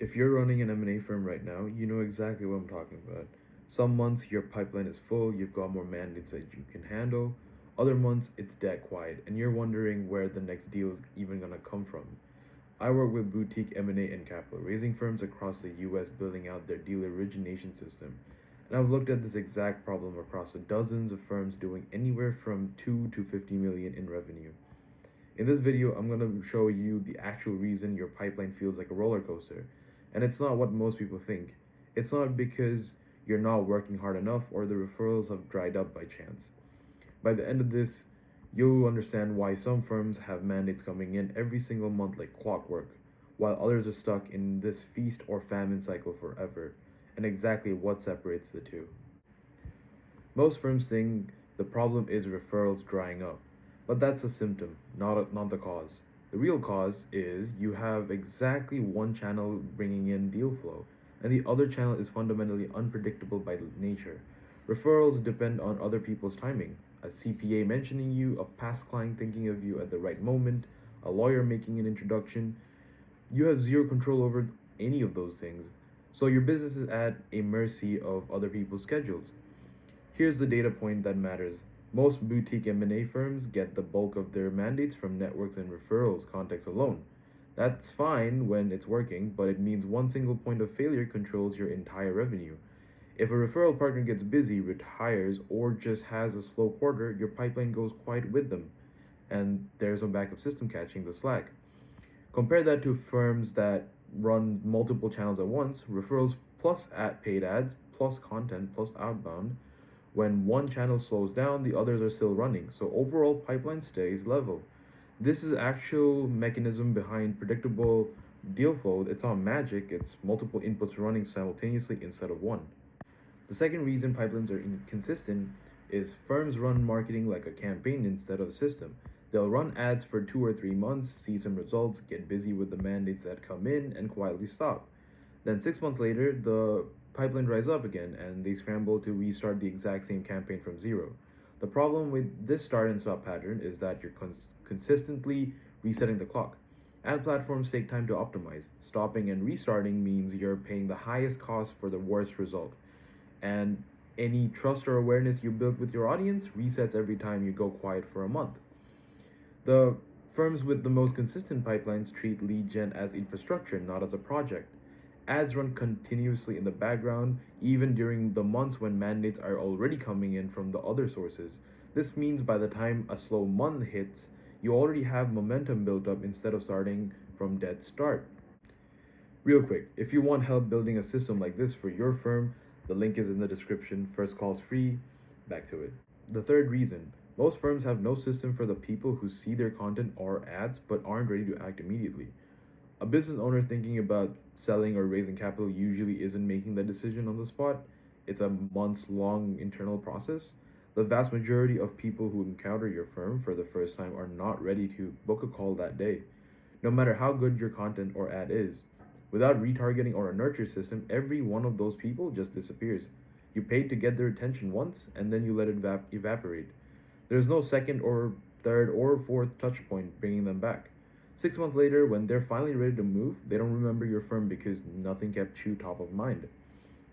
If you're running an M&A firm right now, you know exactly what I'm talking about. Some months your pipeline is full, you've got more mandates that you can handle. Other months it's dead quiet, and you're wondering where the next deal is even gonna come from. I work with boutique M&A and capital raising firms across the US building out their deal origination system. And I've looked at this exact problem across the dozens of firms doing anywhere from 2 to 50 million in revenue. In this video, I'm going to show you the actual reason your pipeline feels like a roller coaster. And it's not what most people think. It's not because you're not working hard enough or the referrals have dried up by chance. By the end of this, you'll understand why some firms have mandates coming in every single month like clockwork, while others are stuck in this feast or famine cycle forever, and exactly what separates the two. Most firms think the problem is referrals drying up, but that's a symptom, not the cause. The real cause is you have exactly one channel bringing in deal flow, and the other channel is fundamentally unpredictable by nature. Referrals depend on other people's timing. A CPA mentioning you, a past client thinking of you at the right moment, a lawyer making an introduction. You have zero control over any of those things. So your business is at a mercy of other people's schedules. Here's the data point that matters. Most boutique M&A firms get the bulk of their mandates from networks and referrals contacts alone. That's fine when it's working, but it means one single point of failure controls your entire revenue. If a referral partner gets busy, retires, or just has a slow quarter, your pipeline goes quiet with them, and there's no backup system catching the slack. Compare that to firms that run multiple channels at once, referrals plus paid ads, plus content, plus outbound. When one channel slows down, the others are still running, so overall pipeline stays level. This is actual mechanism behind predictable deal flow. It's not magic, it's multiple inputs running simultaneously instead of one. The second reason pipelines are inconsistent is firms run marketing like a campaign instead of a system. They'll run ads for 2 or 3 months, see some results, get busy with the mandates that come in, and quietly stop. Then 6 months later, the pipeline dries up again and they scramble to restart the exact same campaign from zero. The problem with this start and stop pattern is that you're consistently resetting the clock. Ad platforms take time to optimize. Stopping and restarting means you're paying the highest cost for the worst result. And any trust or awareness you build with your audience resets every time you go quiet for a month. The firms with the most consistent pipelines treat lead gen as infrastructure, not as a project. Ads run continuously in the background, even during the months when mandates are already coming in from the other sources. This means by the time a slow month hits, you already have momentum built up instead of starting from dead start. Real quick, if you want help building a system like this for your firm, the link is in the description. First call's free. Back to it. The third reason, most firms have no system for the people who see their content or ads but aren't ready to act immediately. A business owner thinking about selling or raising capital usually isn't making the decision on the spot. It's a months long internal process. The vast majority of people who encounter your firm for the first time are not ready to book a call that day, no matter how good your content or ad is. Without retargeting or a nurture system, every one of those people just disappears. You paid to get their attention once and then you let it evaporate. There's no second or third or fourth touch point bringing them back. 6 months later, when they're finally ready to move, they don't remember your firm because nothing kept you top of mind.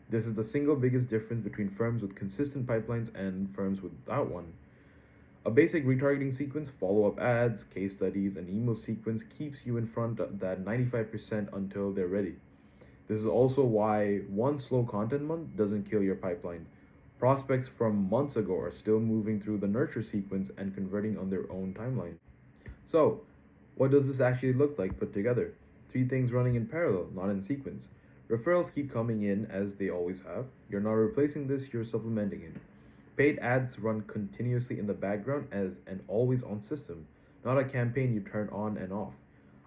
This is the single biggest difference between firms with consistent pipelines and firms without one. A basic retargeting sequence, follow-up ads, case studies, and email sequence keeps you in front of that 95% until they're ready. This is also why one slow content month doesn't kill your pipeline. Prospects from months ago are still moving through the nurture sequence and converting on their own timeline. So, what does this actually look like put together? Three things running in parallel, not in sequence. Referrals keep coming in as they always have. You're not replacing this, you're supplementing it. Paid ads run continuously in the background as an always on system, not a campaign you turn on and off.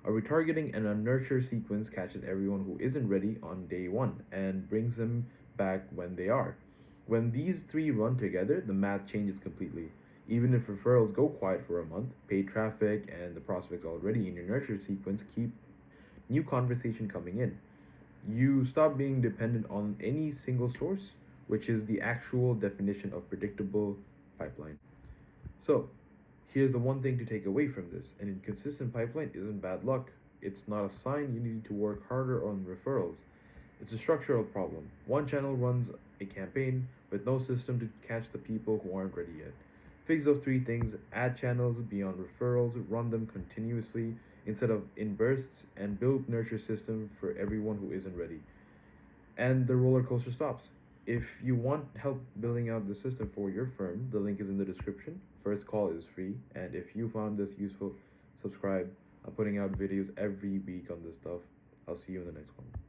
A retargeting and a nurture sequence catches everyone who isn't ready on day one and brings them back when they are. When these three run together, the math changes completely. Even if referrals go quiet for a month, paid traffic and the prospects already in your nurture sequence keep new conversation coming in. You stop being dependent on any single source, which is the actual definition of predictable pipeline. So, here's the one thing to take away from this: an inconsistent pipeline isn't bad luck, it's not a sign you need to work harder on referrals. It's a structural problem. One channel runs a campaign with no system to catch the people who aren't ready yet. Fix those three things: add channels beyond referrals, run them continuously instead of in bursts, and build nurture system for everyone who isn't ready. And the roller coaster stops. If you want help building out the system for your firm, the link is in the description. First call is free, and if you found this useful, subscribe. I'm putting out videos every week on this stuff. I'll see you in the next one.